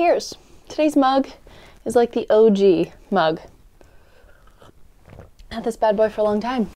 Cheers. Today's mug is like the OG mug. Had this bad boy for a long time.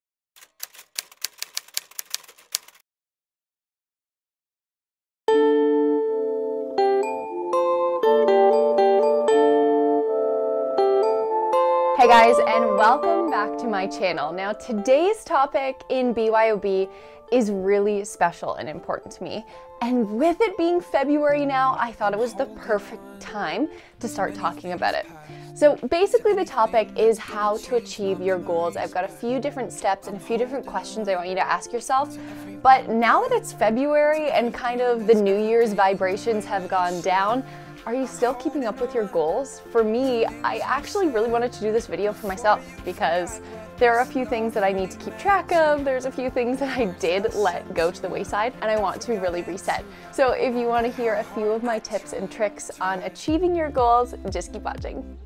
Hey guys, and welcome back to my channel. Now today's topic in BYOB is really special and important to me. And with it being February now, I thought it was the perfect time to start talking about it. So basically the topic is how to achieve your goals. I've got a few different steps and a few different questions I want you to ask yourself. But now that it's February and kind of the New Year's vibrations have gone down, are you still keeping up with your goals? For me, I actually really wanted to do this video for myself because there are a few things that I need to keep track of. There's a few things that I did let go to the wayside and I want to really reset. So if you want to hear a few of my tips and tricks on achieving your goals, just keep watching.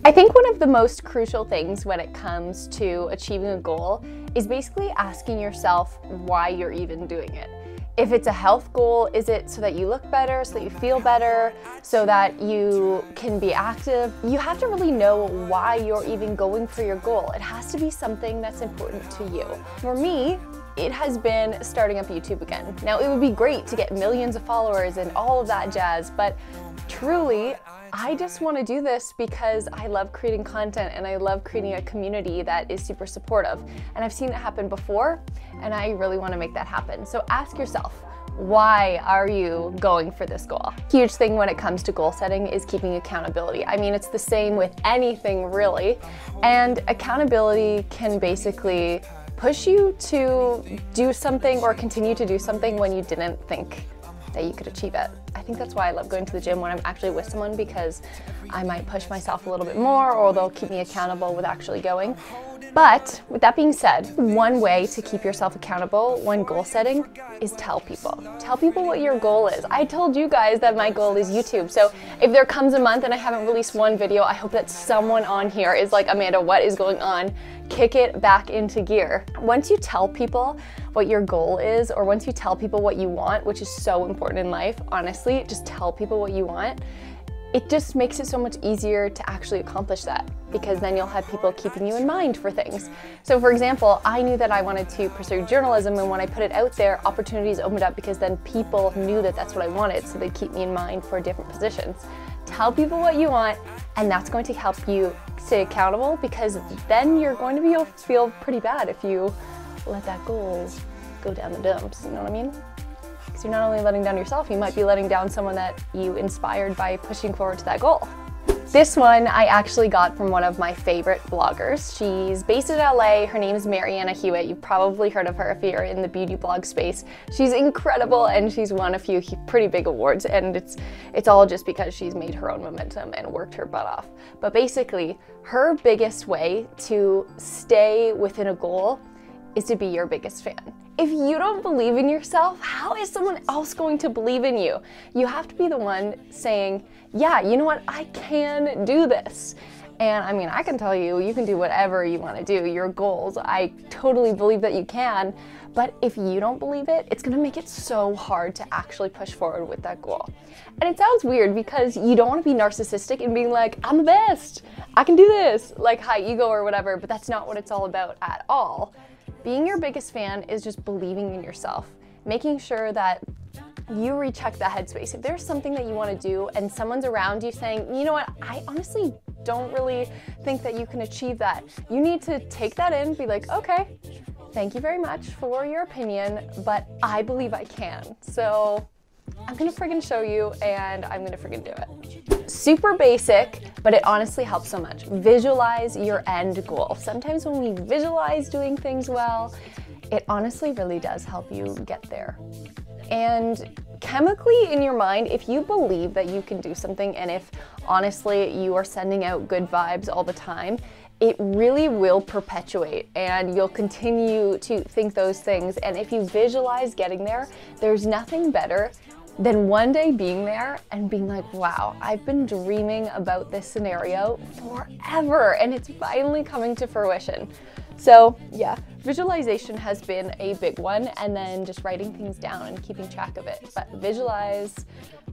I think one of the most crucial things when it comes to achieving a goal is basically asking yourself why you're even doing it. If it's a health goal, is it so that you look better, so that you feel better, so that you can be active? You have to really know why you're even going for your goal. It has to be something that's important to you. For me, it has been starting up YouTube again. Now, it would be great to get millions of followers and all of that jazz, but truly, I just want to do this because I love creating content and I love creating a community that is super supportive. And I've seen it happen before and I really want to make that happen. So ask yourself, why are you going for this goal? Huge thing when it comes to goal setting is keeping accountability. I mean, it's the same with anything really. And accountability can basically push you to do something or continue to do something when you didn't think that you could achieve it. I think that's why I love going to the gym when I'm actually with someone, because I might push myself a little bit more or they'll keep me accountable with actually going. But with that being said, one way to keep yourself accountable when goal setting is tell people. Tell people what your goal is. I told you guys that my goal is YouTube. So if there comes a month and I haven't released one video, I hope that someone on here is like, Amanda, what is going on? Kick it back into gear. Once you tell people what your goal is, or once you tell people what you want, which is so important in life, honestly, just tell people what you want. It just makes it so much easier to actually accomplish that, because then you'll have people keeping you in mind for things. So for example, I knew that I wanted to pursue journalism, and when I put it out there, opportunities opened up because then people knew that that's what I wanted, so they'd keep me in mind for different positions. Tell people what you want, and that's going to help you stay accountable, because then you're going to be able to feel pretty bad if you let that goal go down the dumps, you know what I mean? Because you're not only letting down yourself, you might be letting down someone that you inspired by pushing forward to that goal. This one I actually got from one of my favorite bloggers. She's based in LA. Her name is Mariana Hewitt. You've probably heard of her if you're in the beauty blog space. She's incredible and she's won a few pretty big awards, and it's all just because she's made her own momentum and worked her butt off. But basically, her biggest way to stay within a goal is to be your biggest fan. If you don't believe in yourself, how is someone else going to believe in you? You have to be the one saying, yeah, you know what, I can do this. And I mean, I can tell you, you can do whatever you want to do, your goals. I totally believe that you can, but if you don't believe it, it's gonna make it so hard to actually push forward with that goal. And it sounds weird because you don't want to be narcissistic and being like, I'm the best, I can do this, like high ego or whatever, but that's not what it's all about at all. Being your biggest fan is just believing in yourself, making sure that you recheck that headspace. If there's something that you want to do and someone's around you saying, you know what, I honestly don't really think that you can achieve that, you need to take that in, be like, okay, thank you very much for your opinion, but I believe I can. So I'm gonna friggin' show you and I'm gonna friggin' do it. Super basic, but it honestly helps so much. Visualize your end goal. Sometimes when we visualize doing things well, it honestly really does help you get there. And chemically in your mind, if you believe that you can do something, and if honestly you are sending out good vibes all the time, it really will perpetuate and you'll continue to think those things. And if you visualize getting there, there's nothing better than one day being there and being like, wow, I've been dreaming about this scenario forever and it's finally coming to fruition. So yeah, visualization has been a big one, and then just writing things down and keeping track of it. But visualize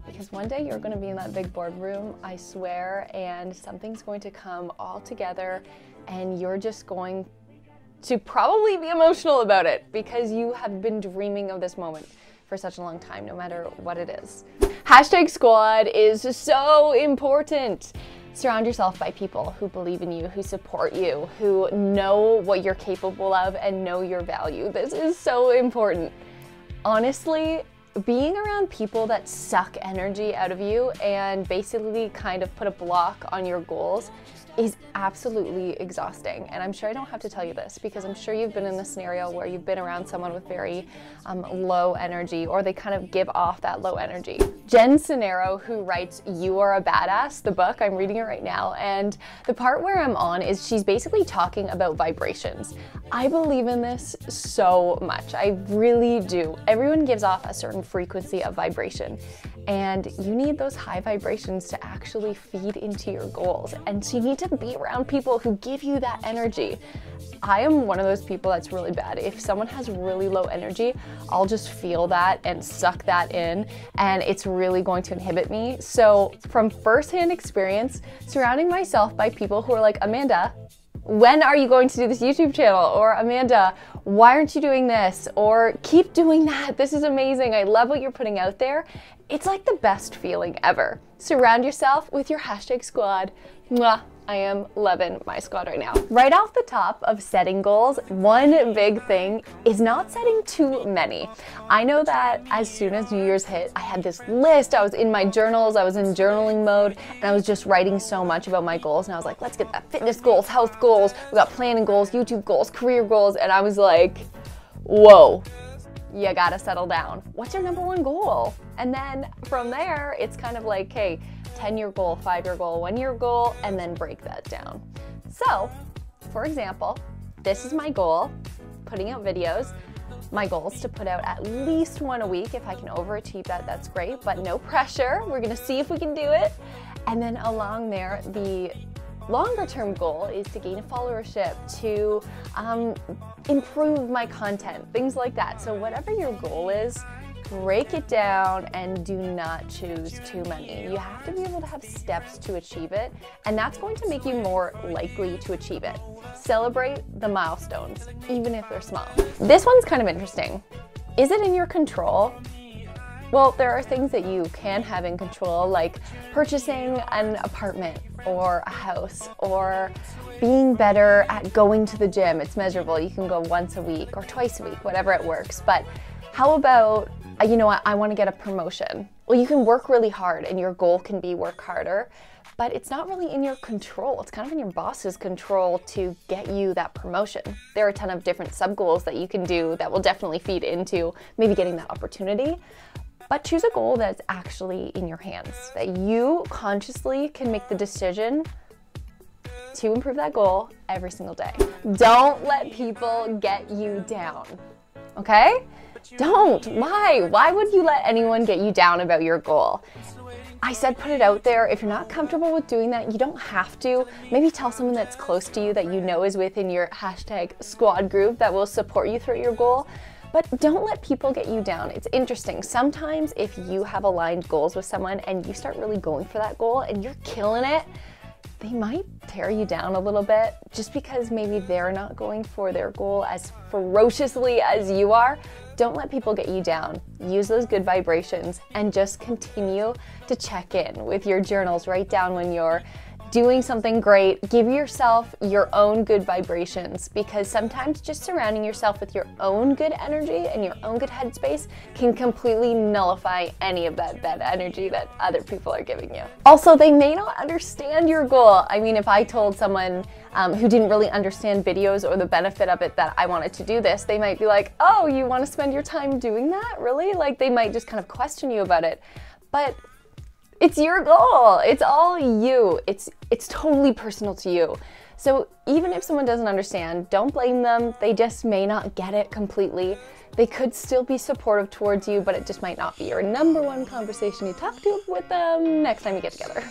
because one day you're going to be in that big boardroom, I swear, and something's going to come all together and you're just going to probably be emotional about it because you have been dreaming of this moment for such a long time, no matter what it is. Hashtag squad is so important. Surround yourself by people who believe in you, who support you, who know what you're capable of and know your value. This is so important. Honestly, being around people that suck energy out of you and basically kind of put a block on your goals is absolutely exhausting. And I'm sure I don't have to tell you this because I'm sure you've been in a scenario where you've been around someone with very low energy, or they kind of give off that low energy. Jen Sincero, who writes You Are a Badass, the book, I'm reading it right now, and the part where I'm on is she's basically talking about vibrations. I believe in this so much. I really do. Everyone gives off a certain frequency of vibration, and you need those high vibrations to actually feed into your goals. And so you need to be around people who give you that energy. I am one of those people that's really bad. If someone has really low energy, I'll just feel that and suck that in, and it's really going to inhibit me. So from firsthand experience, surrounding myself by people who are like, Amanda, when are you going to do this YouTube channel? Or Amanda, why aren't you doing this? Or keep doing that. This is amazing. I love what you're putting out there. It's like the best feeling ever. Surround yourself with your hashtag squad. Mwah. I am loving my squad right now. Right off the top of setting goals, one big thing is not setting too many. I know that as soon as New Year's hit, I had this list. I was in my journals, I was in journaling mode, and I was just writing so much about my goals. And I was like, let's get that fitness goals, health goals, we got planning goals, YouTube goals, career goals. And I was like, whoa, you gotta settle down. What's your number one goal? And then from there, it's kind of like, hey, 10-year goal, 5-year goal, 1-year goal, and then break that down. So, for example, this is my goal, putting out videos. My goal is to put out at least one a week. If I can overachieve that, that's great, but no pressure. We're gonna see if we can do it. And then along there, the longer term goal is to gain a followership, to improve my content, things like that. So whatever your goal is, break it down and do not choose too many. You have to be able to have steps to achieve it, and that's going to make you more likely to achieve it. Celebrate the milestones, even if they're small. This one's kind of interesting. Is it in your control? Well, there are things that you can have in control, like purchasing an apartment or a house, or being better at going to the gym. It's measurable. You can go once a week or twice a week, whatever it works. But how about, you know what, I want to get a promotion. Well, you can work really hard and your goal can be work harder, but it's not really in your control. It's kind of in your boss's control to get you that promotion. There are a ton of different sub-goals that you can do that will definitely feed into maybe getting that opportunity. But choose a goal that's actually in your hands, that you consciously can make the decision to improve that goal every single day. Don't let people get you down, okay? Don't. Why? Why would you let anyone get you down about your goal? I said put it out there. If you're not comfortable with doing that, you don't have to. Maybe tell someone that's close to you that you know is within your hashtag squad group that will support you through your goal. But don't let people get you down. It's interesting. Sometimes if you have aligned goals with someone and you start really going for that goal and you're killing it, they might tear you down a little bit just because maybe they're not going for their goal as ferociously as you are. Don't let people get you down. Use those good vibrations and just continue to check in with your journals. Write down when you're doing something great. Give yourself your own good vibrations, because sometimes just surrounding yourself with your own good energy and your own good headspace can completely nullify any of that bad energy that other people are giving you. Also, they may not understand your goal. I mean, if I told someone who didn't really understand videos or the benefit of it that I wanted to do this, they might be like, oh, you want to spend your time doing that? Really? Like, they might just kind of question you about it. But it's your goal. It's all you. It's totally personal to you. So even if someone doesn't understand, don't blame them. They just may not get it completely. They could still be supportive towards you, but it just might not be your number one conversation you talk to with them next time you get together.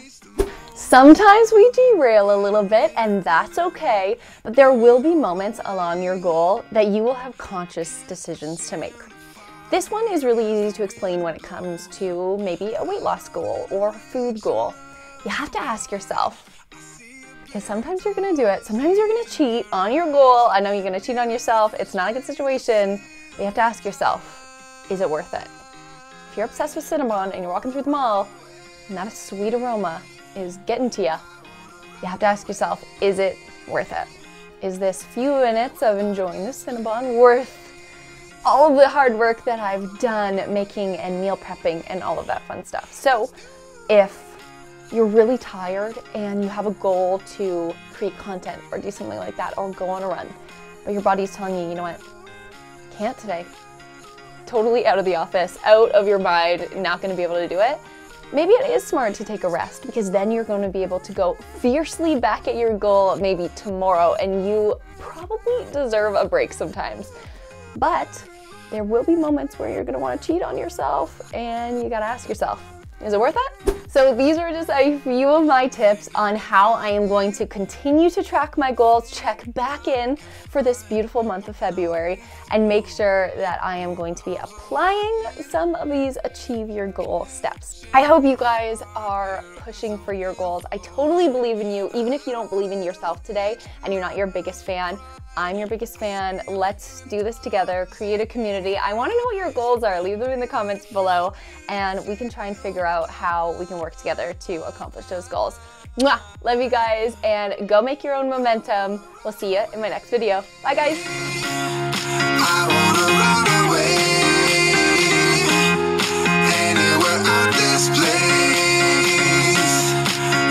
Sometimes we derail a little bit, and that's okay, but there will be moments along your goal that you will have conscious decisions to make. This one is really easy to explain when it comes to maybe a weight loss goal or a food goal. You have to ask yourself, because sometimes you're gonna do it, sometimes you're gonna cheat on your goal. I know you're gonna cheat on yourself, it's not a good situation, but you have to ask yourself, is it worth it? If you're obsessed with Cinnabon and you're walking through the mall and that sweet aroma is getting to you, you have to ask yourself, is it worth it? Is this few minutes of enjoying this Cinnabon worth all of the hard work that I've done making and meal prepping and all of that fun stuff? So if you're really tired and you have a goal to create content or do something like that or go on a run, but your body's telling you, you know what, can't today, totally out of the office, out of your mind, not going to be able to do it, maybe it is smart to take a rest, because then you're going to be able to go fiercely back at your goal maybe tomorrow, and you probably deserve a break sometimes. But there will be moments where you're going to want to cheat on yourself, and you got to ask yourself, is it worth it? So these are just a few of my tips on how I am going to continue to track my goals, check back in for this beautiful month of February, and make sure that I am going to be applying some of these achieve your goal steps. I hope you guys are pushing for your goals. I totally believe in you, even if you don't believe in yourself today and you're not your biggest fan. I'm your biggest fan. Let's do this together, create a community. I want to know what your goals are. Leave them in the comments below, and we can try and figure out how we can work together to accomplish those goals. Mwah! Love you guys, and go make your own momentum. We'll see you in my next video. Bye, guys. I wanna run away, anywhere out this place.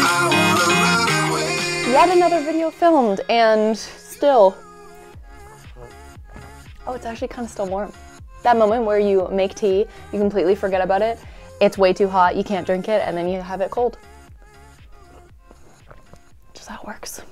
I wanna run away. Yet another video filmed, and still. Oh, it's actually kind of still warm. That moment where you make tea, you completely forget about it. It's way too hot, you can't drink it, and then you have it cold. Just how it works.